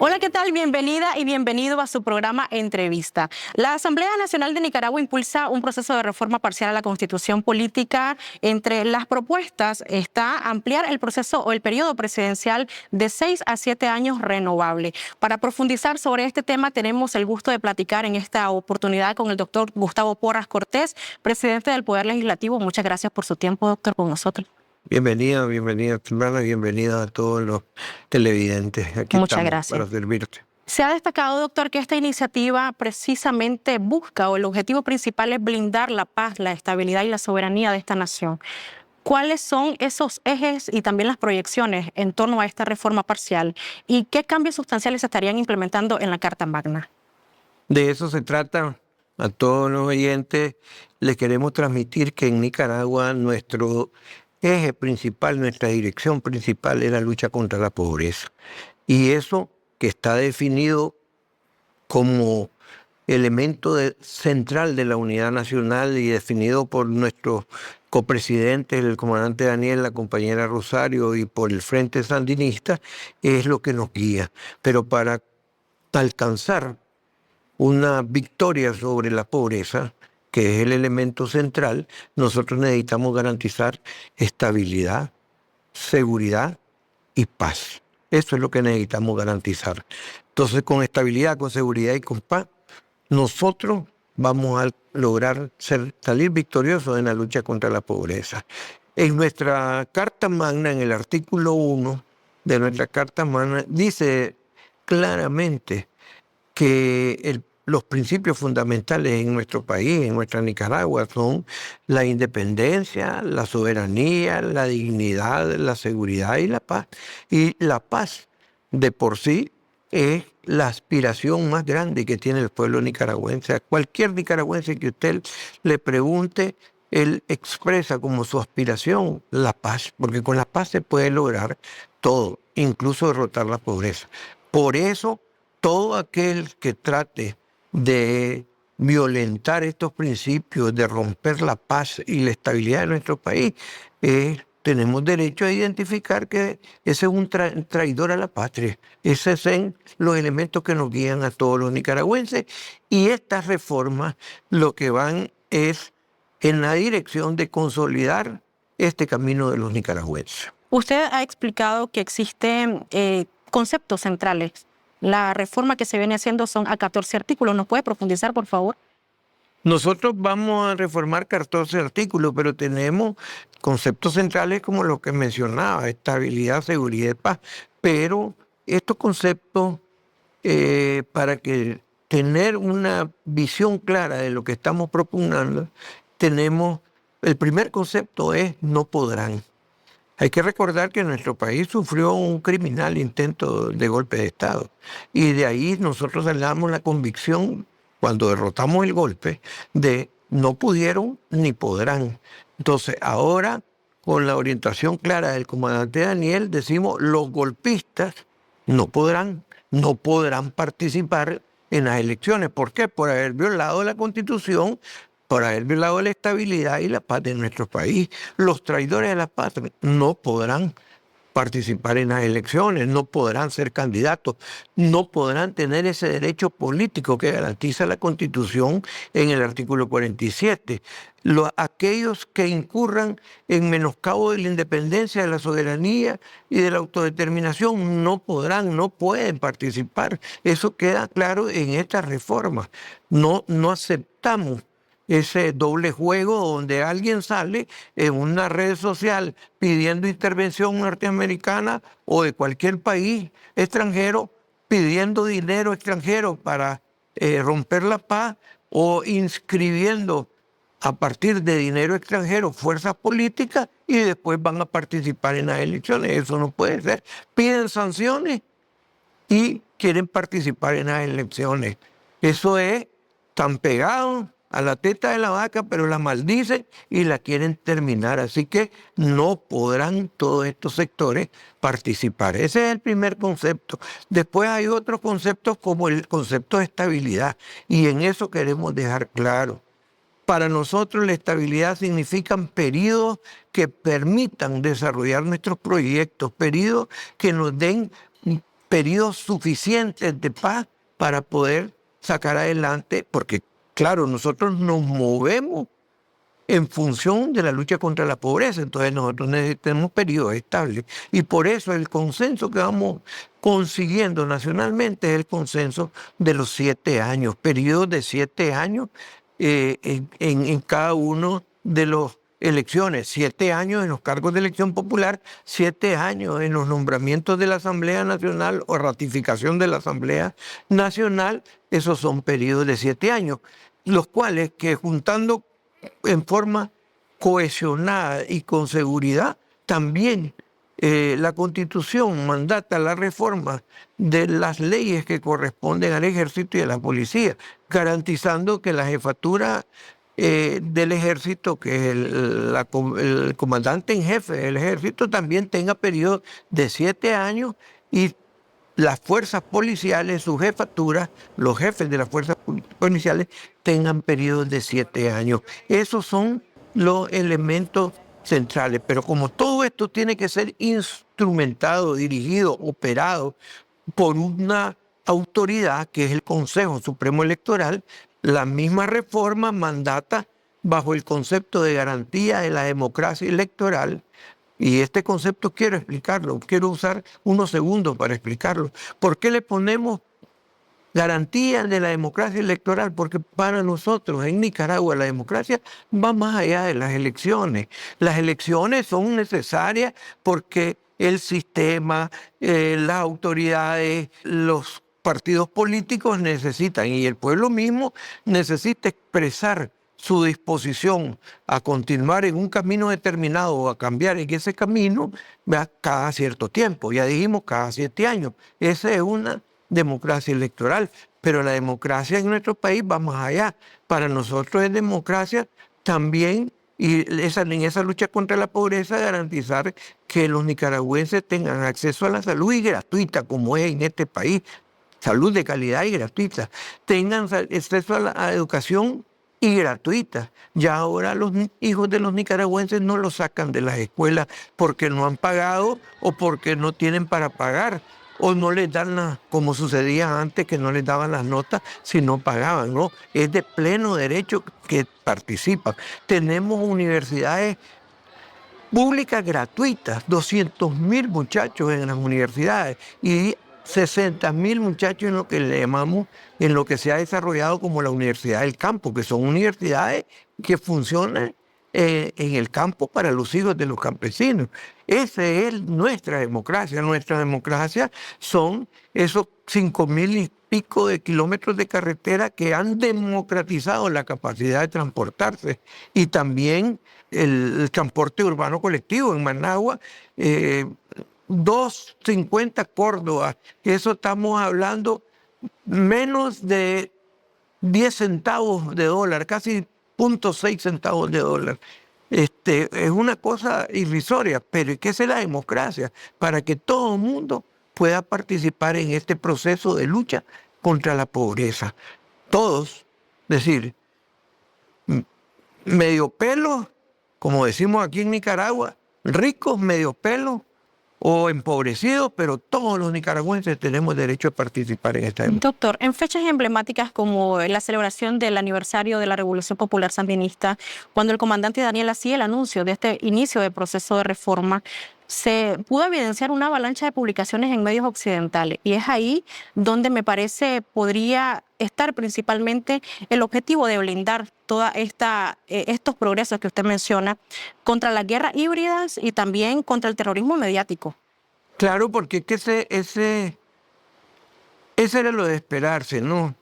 Hola, ¿qué tal? Bienvenida y bienvenido a su programa Entrevista. La Asamblea Nacional de Nicaragua impulsa un proceso de reforma parcial a la Constitución política. Entre las propuestas está ampliar el proceso o el periodo presidencial de 6 a 7 años renovable. Para profundizar sobre este tema tenemos el gusto de platicar en esta oportunidad con el doctor Gustavo Porras Cortés, presidente del Poder Legislativo. Muchas gracias por su tiempo, doctor, con nosotros. Bienvenida, Silvana, bienvenida a todos los televidentes. Aquí Muchas estamos gracias. para servirte. Se ha destacado, doctor, que esta iniciativa precisamente busca, o el objetivo principal es blindar la paz, la estabilidad y la soberanía de esta nación. ¿Cuáles son esos ejes y también las proyecciones en torno a esta reforma parcial? ¿Y qué cambios sustanciales se estarían implementando en la Carta Magna? De eso se trata. A todos los oyentes les queremos transmitir que en Nicaragua nuestro eje principal, nuestra dirección principal es la lucha contra la pobreza. Y eso que está definido como elemento central de la unidad nacional y definido por nuestros copresidentes, el comandante Daniel, la compañera Rosario y por el Frente Sandinista, es lo que nos guía. Pero para alcanzar una victoria sobre la pobreza, que es el elemento central, nosotros necesitamos garantizar estabilidad, seguridad y paz. Eso es lo que necesitamos garantizar. Entonces, con estabilidad, con seguridad y con paz, nosotros vamos a lograr salir victoriosos en la lucha contra la pobreza. En nuestra Carta Magna, en el artículo 1 de nuestra Carta Magna, dice claramente que los principios fundamentales en nuestro país, en nuestra Nicaragua, son la independencia, la soberanía, la dignidad, la seguridad y la paz. Y la paz de por sí es la aspiración más grande que tiene el pueblo nicaragüense. A cualquier nicaragüense que usted le pregunte, él expresa como su aspiración la paz, porque con la paz se puede lograr todo, incluso derrotar la pobreza. Por eso, todo aquel que trate de violentar estos principios, de romper la paz y la estabilidad de nuestro país, tenemos derecho a identificar que ese es un traidor a la patria. Esos son los elementos que nos guían a todos los nicaragüenses, y estas reformas lo que van es en la dirección de consolidar este camino de los nicaragüenses. Usted ha explicado que existen conceptos centrales. La reforma que se viene haciendo son a 14 artículos. ¿Nos puede profundizar, por favor? Nosotros vamos a reformar 14 artículos, pero tenemos conceptos centrales como lo que mencionaba, estabilidad, seguridad y paz. Pero estos conceptos, para que tener una visión clara de lo que estamos propugnando, el primer concepto es no podrán. Hay que recordar que nuestro país sufrió un criminal intento de golpe de Estado, y de ahí nosotros damos la convicción, cuando derrotamos el golpe, de no pudieron ni podrán. Entonces ahora, con la orientación clara del comandante Daniel, decimos los golpistas no podrán participar en las elecciones. ¿Por qué? Por haber violado la Constitución, por haber violado la estabilidad y la paz de nuestro país. Los traidores de la patria no podrán participar en las elecciones, no podrán ser candidatos, no podrán tener ese derecho político que garantiza la Constitución en el artículo 47. Aquellos que incurran en menoscabo de la independencia, de la soberanía y de la autodeterminación no pueden participar. Eso queda claro en esta reforma. No aceptamos ese doble juego donde alguien sale en una red social pidiendo intervención norteamericana o de cualquier país extranjero, pidiendo dinero extranjero para romper la paz, o inscribiendo a partir de dinero extranjero fuerzas políticas y después van a participar en las elecciones. Eso no puede ser. Piden sanciones y quieren participar en las elecciones. Eso es tan pegado a la teta de la vaca, pero la maldicen y la quieren terminar. Así que no podrán todos estos sectores participar. Ese es el primer concepto. Después hay otros conceptos como el concepto de estabilidad, y en eso queremos dejar claro. Para nosotros la estabilidad significan periodos que permitan desarrollar nuestros proyectos, periodos que nos den periodos suficientes de paz para poder sacar adelante, porque claro, nosotros nos movemos en función de la lucha contra la pobreza. Entonces nosotros necesitamos periodos estables. Y por eso el consenso que vamos consiguiendo nacionalmente es el consenso de los 7 años, periodos de 7 años en cada uno de los elecciones, 7 años en los cargos de elección popular, 7 años en los nombramientos de la Asamblea Nacional o ratificación de la Asamblea Nacional. Esos son periodos de 7 años, los cuales que juntando en forma cohesionada y con seguridad, también la Constitución mandata la reforma de las leyes que corresponden al Ejército y a la Policía, garantizando que la jefatura del Ejército, que es el comandante en jefe del Ejército, también tenga periodos de 7 años y las fuerzas policiales, sus jefaturas, los jefes de las fuerzas policiales tengan periodos de 7 años. Esos son los elementos centrales. Pero como todo esto tiene que ser instrumentado, dirigido, operado por una autoridad que es el Consejo Supremo Electoral, la misma reforma mandata bajo el concepto de garantía de la democracia electoral. Y este concepto quiero explicarlo, quiero usar unos segundos para explicarlo. ¿Por qué le ponemos garantía de la democracia electoral? Porque para nosotros en Nicaragua la democracia va más allá de las elecciones. Las elecciones son necesarias porque el sistema, las autoridades, los partidos políticos necesitan, y el pueblo mismo necesita expresar su disposición a continuar en un camino determinado o a cambiar en ese camino cada cierto tiempo. Ya dijimos cada 7 años. Esa es una democracia electoral, pero la democracia en nuestro país va más allá. Para nosotros es democracia también, y en esa lucha contra la pobreza, garantizar que los nicaragüenses tengan acceso a la salud y gratuita, como es en este país, salud de calidad y gratuita, tengan acceso a la educación y gratuita. Ya ahora los hijos de los nicaragüenses no los sacan de las escuelas porque no han pagado o porque no tienen para pagar, o no les dan, como sucedía antes, que no les daban las notas si no pagaban, ¿no? Es de pleno derecho que participan. Tenemos universidades públicas gratuitas, 200.000 muchachos en las universidades y 60.000 muchachos en lo que le llamamos, en lo que se ha desarrollado como la Universidad del Campo, que son universidades que funcionan en el campo para los hijos de los campesinos. Esa es nuestra democracia. Nuestra democracia son esos 5.000 y pico de kilómetros de carretera que han democratizado la capacidad de transportarse, y también el transporte urbano colectivo en Managua, 2.50 Córdoba, eso estamos hablando menos de 10 centavos de dólar, casi 0.6 centavos de dólar. Es una cosa irrisoria, pero ¿qué es la democracia? Para que todo el mundo pueda participar en este proceso de lucha contra la pobreza. Todos, es decir, medio pelo, como decimos aquí en Nicaragua, ricos, medio pelo, o empobrecidos, pero todos los nicaragüenses tenemos derecho a participar en esta democracia. Doctor, en fechas emblemáticas como la celebración del aniversario de la Revolución Popular Sandinista, cuando el comandante Daniel hacía el anuncio de este inicio de proceso de reforma, se pudo evidenciar una avalancha de publicaciones en medios occidentales, y es ahí donde me parece podría estar principalmente el objetivo de blindar toda estos progresos que usted menciona contra las guerras híbridas y también contra el terrorismo mediático. Claro, porque es que ese era lo de esperarse, ¿no?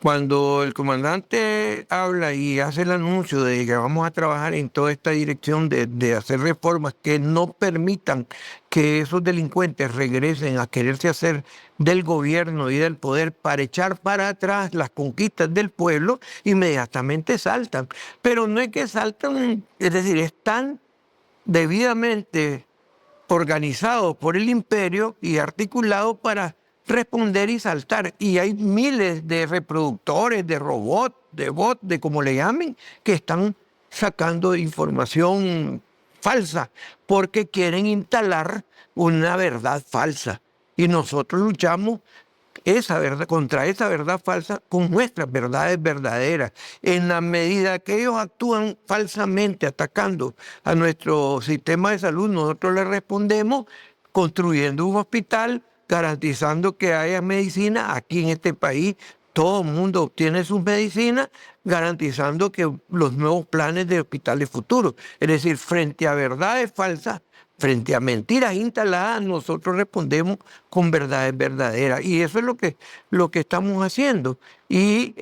Cuando el comandante habla y hace el anuncio de que vamos a trabajar en toda esta dirección de hacer reformas que no permitan que esos delincuentes regresen a quererse hacer del gobierno y del poder para echar para atrás las conquistas del pueblo, inmediatamente saltan. Pero no es que saltan, es decir, están debidamente organizados por el imperio y articulados para responder y saltar. Y hay miles de reproductores, de robots, de bots, de como le llamen, que están sacando información falsa porque quieren instalar una verdad falsa. Y nosotros luchamos esa verdad, contra esa verdad falsa con nuestras verdades verdaderas. En la medida que ellos actúan falsamente atacando a nuestro sistema de salud, nosotros les respondemos construyendo un hospital, garantizando que haya medicina aquí en este país. Todo el mundo obtiene sus medicinas, garantizando que los nuevos planes de hospitales futuros. Es decir, frente a verdades falsas, frente a mentiras instaladas, nosotros respondemos con verdades verdaderas. Y eso es lo que estamos haciendo. Y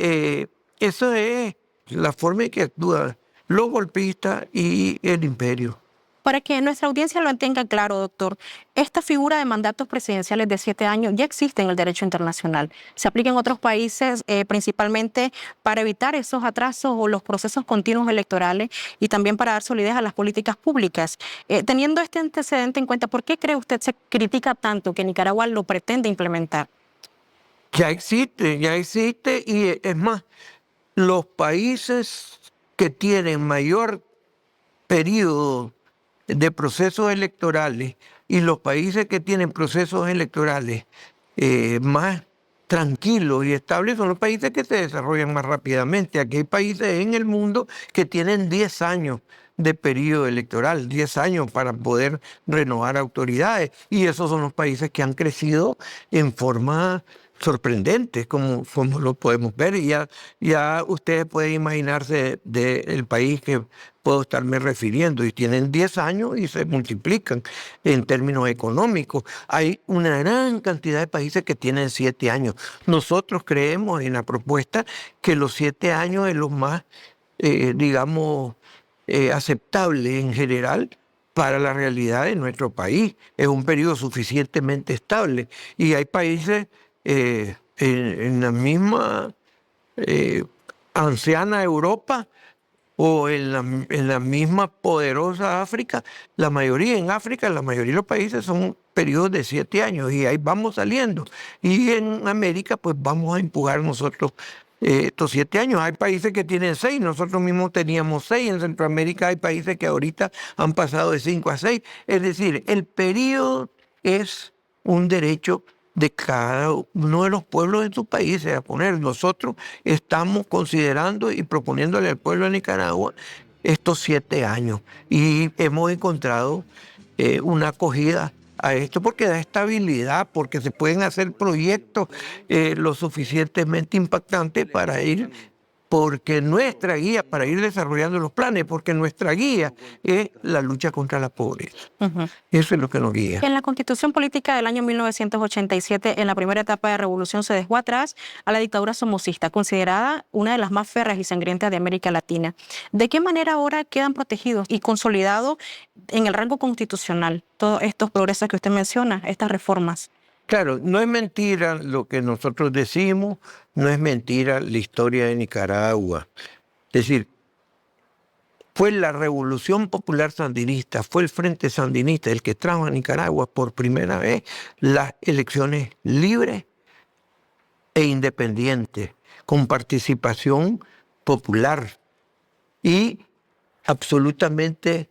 eso es la forma en que actúan los golpistas y el imperio. Para que nuestra audiencia lo tenga claro, doctor, esta figura de mandatos presidenciales de 7 años ya existe en el derecho internacional. Se aplica en otros países principalmente para evitar esos atrasos o los procesos continuos electorales y también para dar solidez a las políticas públicas. Teniendo este antecedente en cuenta, ¿por qué cree usted se critica tanto que Nicaragua lo pretende implementar? Ya existe y es más, los países que tienen mayor periodo de procesos electorales y los países que tienen procesos electorales más tranquilos y estables son los países que se desarrollan más rápidamente. Aquí hay países en el mundo que tienen 10 años de periodo electoral, 10 años para poder renovar autoridades. Y esos son los países que han crecido en forma sorprendente, como lo podemos ver. Y ya ustedes pueden imaginarse del país que puedo estarme refiriendo, y tienen 10 años y se multiplican en términos económicos. Hay una gran cantidad de países que tienen 7 años. Nosotros creemos en la propuesta que los 7 años es lo más, digamos, aceptable en general para la realidad de nuestro país. Es un periodo suficientemente estable. Y hay países en la misma anciana Europa o en la misma poderosa África. La mayoría de los países son periodos de 7 años y ahí vamos saliendo. Y en América pues vamos a empujar nosotros estos 7 años. Hay países que tienen 6, nosotros mismos teníamos 6. En Centroamérica hay países que ahorita han pasado de 5 a 6. Es decir, el periodo es un derecho de cada uno de los pueblos en sus países a poner. Nosotros estamos considerando y proponiéndole al pueblo de Nicaragua estos 7 años y hemos encontrado una acogida a esto porque da estabilidad, porque se pueden hacer proyectos lo suficientemente impactantes para ir, porque nuestra guía, para ir desarrollando los planes, porque nuestra guía es la lucha contra la pobreza. Eso es lo que nos guía. En la Constitución Política del año 1987, en la primera etapa de revolución, se dejó atrás a la dictadura somocista, considerada una de las más férreas y sangrientas de América Latina. ¿De qué manera ahora quedan protegidos y consolidados en el rango constitucional todos estos progresos que usted menciona, estas reformas? Claro, no es mentira lo que nosotros decimos, no es mentira la historia de Nicaragua. Es decir, fue la Revolución Popular Sandinista, fue el Frente Sandinista el que trajo a Nicaragua por primera vez las elecciones libres e independientes, con participación popular y absolutamente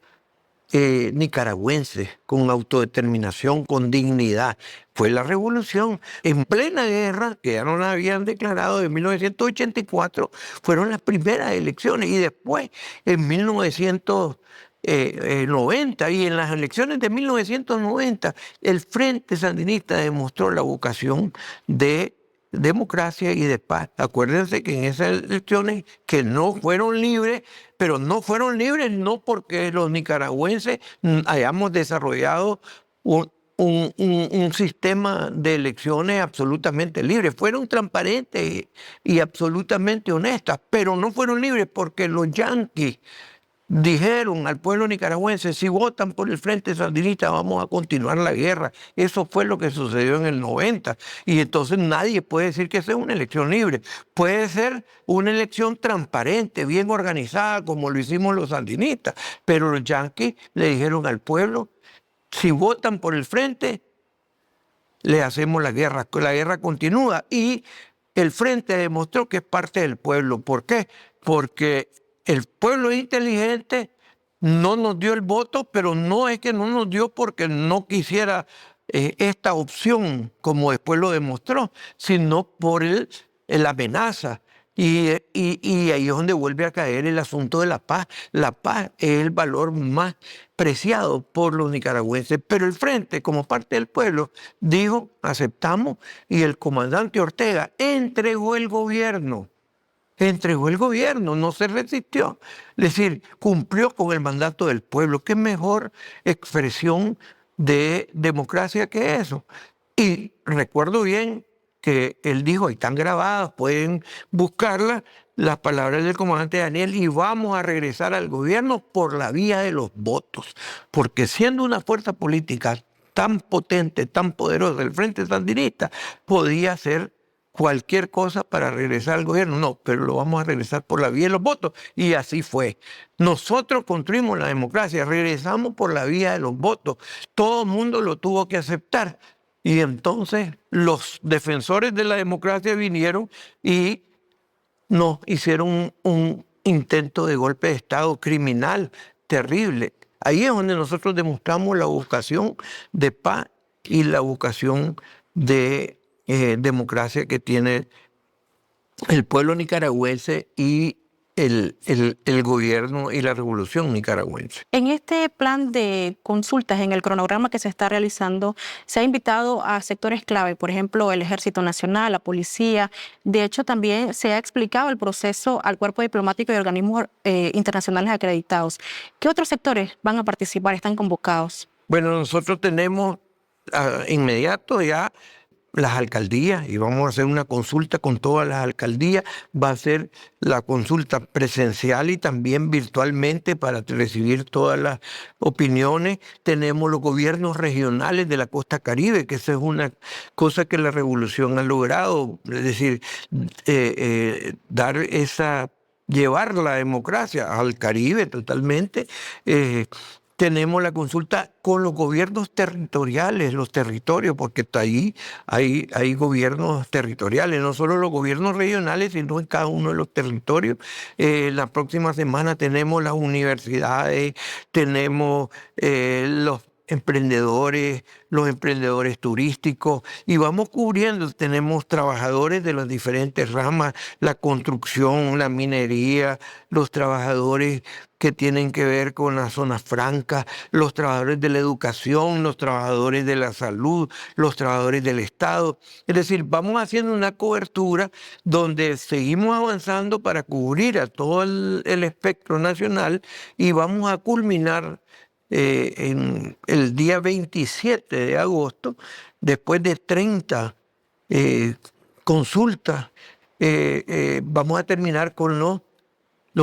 nicaragüenses, con autodeterminación, con dignidad. Fue la revolución en plena guerra, que ya no la habían declarado, de 1984, fueron las primeras elecciones, y después en 1990 y en las elecciones de 1990 el Frente Sandinista demostró la vocación de democracia y de paz. Acuérdense que en esas elecciones que no fueron libres, pero no fueron libres no porque los nicaragüenses hayamos desarrollado un sistema de elecciones absolutamente libre. Fueron transparentes y absolutamente honestas, pero no fueron libres porque los yanquis dijeron al pueblo nicaragüense: si votan por el Frente Sandinista vamos a continuar la guerra. Eso fue lo que sucedió en el 90. Y entonces nadie puede decir que esa es una elección libre. Puede ser una elección transparente, bien organizada, como lo hicimos los sandinistas. Pero los yanquis le dijeron al pueblo: si votan por el Frente, le hacemos la guerra. La guerra continúa. Y el Frente demostró que es parte del pueblo. ¿Por qué? Porque el pueblo inteligente no nos dio el voto, pero no es que no nos dio porque no quisiera esta opción, como después lo demostró, sino por la amenaza. Y ahí es donde vuelve a caer el asunto de la paz. La paz es el valor más preciado por los nicaragüenses, pero el Frente, como parte del pueblo, dijo, aceptamos, y el comandante Ortega entregó el gobierno. Entregó el gobierno, no se resistió. Es decir, cumplió con el mandato del pueblo. ¿Qué mejor expresión de democracia que eso? Y recuerdo bien que él dijo, y están grabadas, pueden buscarlas, las palabras del comandante Daniel, y vamos a regresar al gobierno por la vía de los votos. Porque siendo una fuerza política tan potente, tan poderosa, el Frente Sandinista podía hacer cualquier cosa para regresar al gobierno. No, pero lo vamos a regresar por la vía de los votos. Y así fue. Nosotros construimos la democracia, regresamos por la vía de los votos. Todo el mundo lo tuvo que aceptar. Y entonces los defensores de la democracia vinieron y nos hicieron un intento de golpe de Estado criminal, terrible. Ahí es donde nosotros demostramos la vocación de paz y la vocación de democracia que tiene el pueblo nicaragüense y el gobierno y la revolución nicaragüense. En este plan de consultas, en el cronograma que se está realizando, se ha invitado a sectores clave, por ejemplo, el Ejército Nacional, la Policía. De hecho, también se ha explicado el proceso al cuerpo diplomático y organismos internacionales acreditados. ¿Qué otros sectores van a participar, están convocados? Bueno, nosotros tenemos inmediato ya las alcaldías y vamos a hacer una consulta con todas las alcaldías. Va a ser la consulta presencial y también virtualmente para recibir todas las opiniones. Tenemos los gobiernos regionales de la costa Caribe, que esa es una cosa que la revolución ha logrado, es decir, llevar la democracia al Caribe totalmente. Tenemos la consulta con los gobiernos territoriales, los territorios, porque ahí hay gobiernos territoriales, no solo los gobiernos regionales, sino en cada uno de los territorios. La próxima semana tenemos las universidades, tenemos los emprendedores turísticos, y vamos cubriendo, tenemos trabajadores de las diferentes ramas, la construcción, la minería, los trabajadores que tienen que ver con las zonas francas, los trabajadores de la educación, los trabajadores de la salud, los trabajadores del Estado. Es decir, vamos haciendo una cobertura donde seguimos avanzando para cubrir a todo el espectro nacional, y vamos a culminar en el día 27 de agosto, después de 30 consultas, vamos a terminar con lo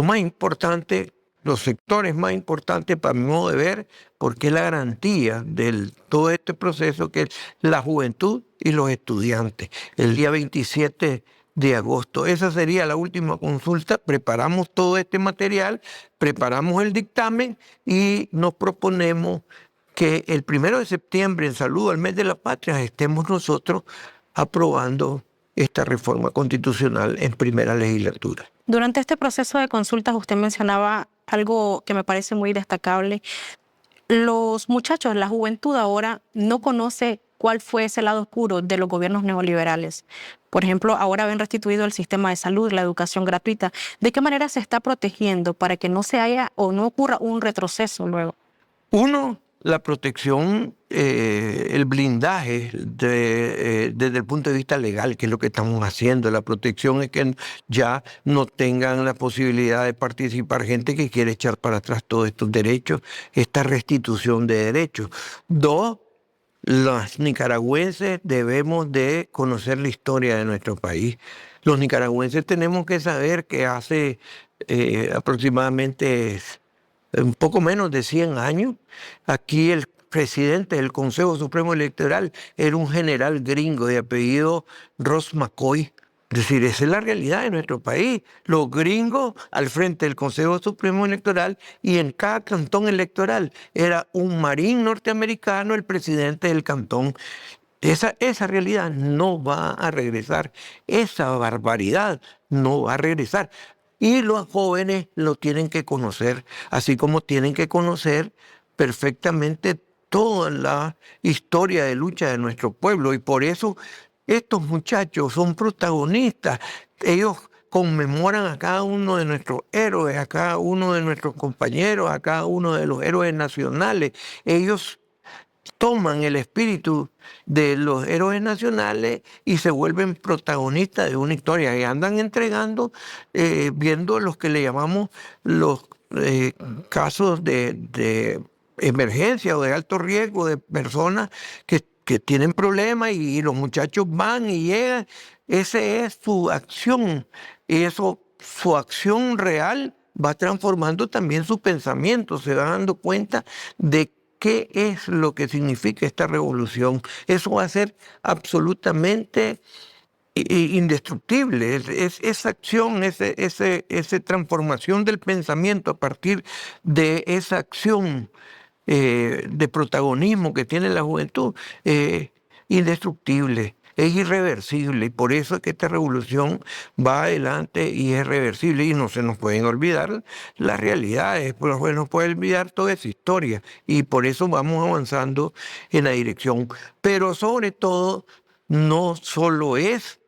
más importante, los sectores más importantes para mi modo de ver, porque es la garantía de todo este proceso, que es la juventud y los estudiantes. El día 27 de agosto. Esa sería la última consulta. Preparamos todo este material, preparamos el dictamen y nos proponemos que el 1 de septiembre, en saludo al mes de la patria, estemos nosotros aprobando esta reforma constitucional en primera legislatura. Durante este proceso de consultas usted mencionaba algo que me parece muy destacable. Los muchachos, la juventud ahora no conoce cuál fue ese lado oscuro de los gobiernos neoliberales. Por ejemplo, ahora ven restituido el sistema de salud, la educación gratuita. ¿De qué manera se está protegiendo para que no se haya o no ocurra un retroceso luego? Uno, la protección, el blindaje desde el punto de vista legal, que es lo que estamos haciendo. La protección es que ya no tengan la posibilidad de participar gente que quiere echar para atrás todos estos derechos, esta restitución de derechos. Dos, los nicaragüenses debemos de conocer la historia de nuestro país. Los nicaragüenses tenemos que saber que hace aproximadamente un poco menos de 100 años, aquí el presidente del Consejo Supremo Electoral era un general gringo de apellido Ross McCoy. Es decir, esa es la realidad de nuestro país. Los gringos al frente del Consejo Supremo Electoral, y en cada cantón electoral era un marín norteamericano el presidente del cantón. Esa realidad no va a regresar. Esa barbaridad no va a regresar. Y los jóvenes lo tienen que conocer, así como tienen que conocer perfectamente toda la historia de lucha de nuestro pueblo. Y por eso estos muchachos son protagonistas. Ellos conmemoran a cada uno de nuestros héroes, a cada uno de nuestros compañeros, a cada uno de los héroes nacionales. Ellos toman el espíritu de los héroes nacionales y se vuelven protagonistas de una historia y andan entregando, viendo los que le llamamos los casos de emergencia o de alto riesgo de personas que tienen problemas y los muchachos van y llegan. Esa es su acción y eso, su acción real va transformando también su pensamiento, se va dando cuenta de qué es lo que significa esta revolución. Eso va a ser absolutamente indestructible. Esa acción, esa transformación del pensamiento a partir de esa acción de protagonismo que tiene la juventud, indestructible. Es irreversible y por eso es que esta revolución va adelante y es reversible y no se nos pueden olvidar las realidades, no se nos puede olvidar toda esa historia y por eso vamos avanzando en la dirección. Pero sobre todo, no solo es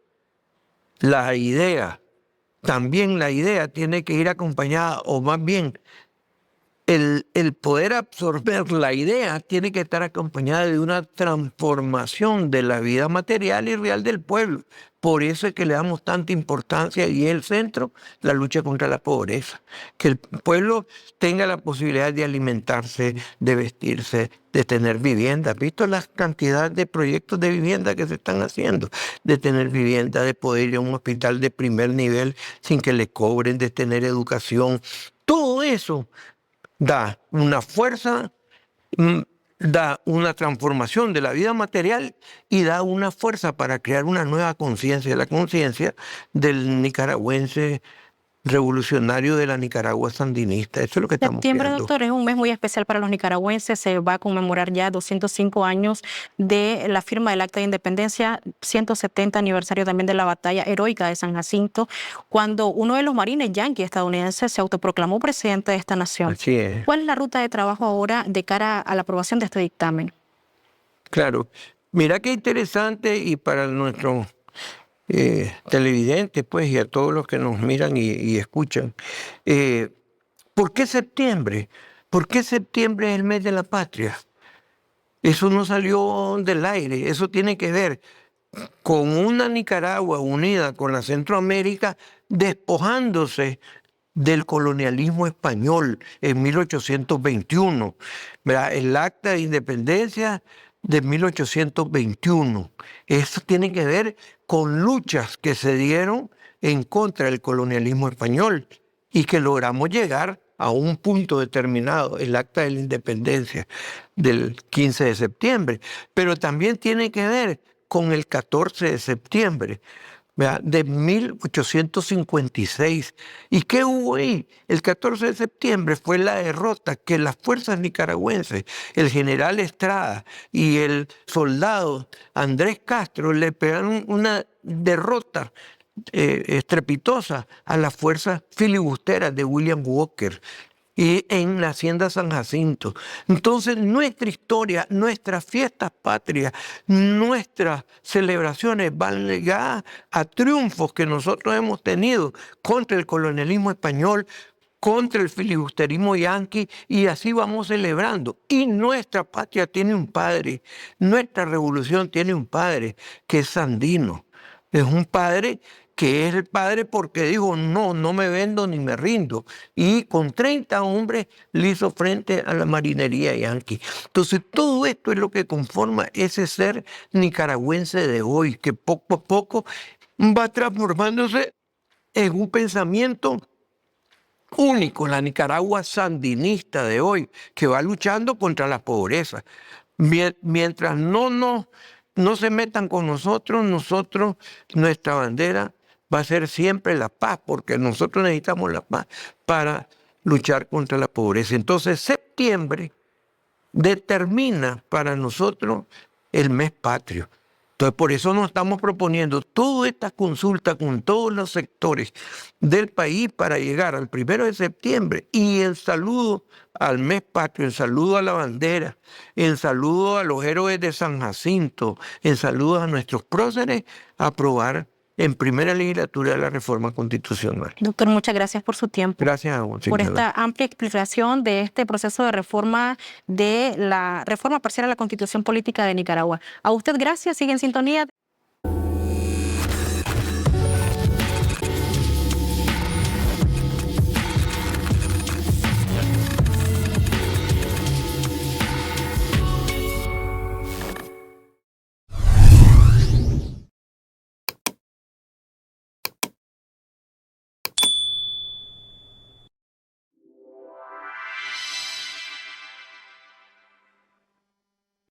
la idea, también la idea tiene que ir acompañada, o más bien, el poder absorber la idea tiene que estar acompañada de una transformación de la vida material y real del pueblo. Por eso es que le damos tanta importancia y es el centro, la lucha contra la pobreza. Que el pueblo tenga la posibilidad de alimentarse, de vestirse, de tener vivienda. ¿Has visto la cantidad de proyectos de vivienda que se están haciendo? De tener vivienda, de poder ir a un hospital de primer nivel sin que le cobren, de tener educación. Todo eso da una fuerza, da una transformación de la vida material y da una fuerza para crear una nueva conciencia, la conciencia del nicaragüense revolucionario de la Nicaragua sandinista. Eso es lo que estamos Septiembre, viendo. doctor, es un mes muy especial para los nicaragüenses. Se va a conmemorar ya 205 años de la firma del Acta de Independencia, 170 aniversario también de la batalla heroica de San Jacinto, cuando uno de los marines yanquis estadounidenses se autoproclamó presidente de esta nación. Así es. ¿Cuál es la ruta de trabajo ahora de cara a la aprobación de este dictamen? Claro. Mira qué interesante y para nuestros televidentes, pues, y a todos los que nos miran y escuchan. ¿Por qué septiembre? ¿Por qué septiembre es el mes de la patria? Eso no salió del aire, eso tiene que ver con una Nicaragua unida con la Centroamérica, despojándose del colonialismo español en 1821. ¿Verdad? El Acta de Independencia de 1821. Eso tiene que ver con luchas que se dieron en contra del colonialismo español y que logramos llegar a un punto determinado, el Acta de la Independencia del 15 de septiembre. Pero también tiene que ver con el 14 de septiembre, ¿verdad?, de 1856. ¿Y qué hubo ahí? El 14 de septiembre fue la derrota que las fuerzas nicaragüenses, el general Estrada y el soldado Andrés Castro le pegaron una derrota estrepitosa a las fuerzas filibusteras de William Walker y en la hacienda San Jacinto. Entonces nuestra historia, nuestras fiestas patrias, nuestras celebraciones van ligadas a triunfos que nosotros hemos tenido contra el colonialismo español, contra el filibusterismo yanqui, y así vamos celebrando. Y nuestra patria tiene un padre, nuestra revolución tiene un padre que es Sandino. Es un padre que es el padre porque dijo, no me vendo ni me rindo. Y con 30 hombres le hizo frente a la marinería yanqui. Entonces todo esto es lo que conforma ese ser nicaragüense de hoy, que poco a poco va transformándose en un pensamiento único, la Nicaragua sandinista de hoy, que va luchando contra la pobreza. Mientras no se metan con nosotros, nuestra bandera va a ser siempre la paz, porque nosotros necesitamos la paz para luchar contra la pobreza. Entonces, septiembre determina para nosotros el mes patrio. Entonces, por eso nos estamos proponiendo toda esta consulta con todos los sectores del país para llegar al 1 de septiembre y en saludo al mes patrio, en saludo a la bandera, en saludo a los héroes de San Jacinto, en saludo a nuestros próceres, aprobar en primera legislatura la reforma constitucional. Doctor, muchas gracias por su tiempo. Gracias a vos, Por señora. esta amplia explicación de este proceso de reforma parcial a la Constitución Política de Nicaragua. A usted gracias, sigue en sintonía.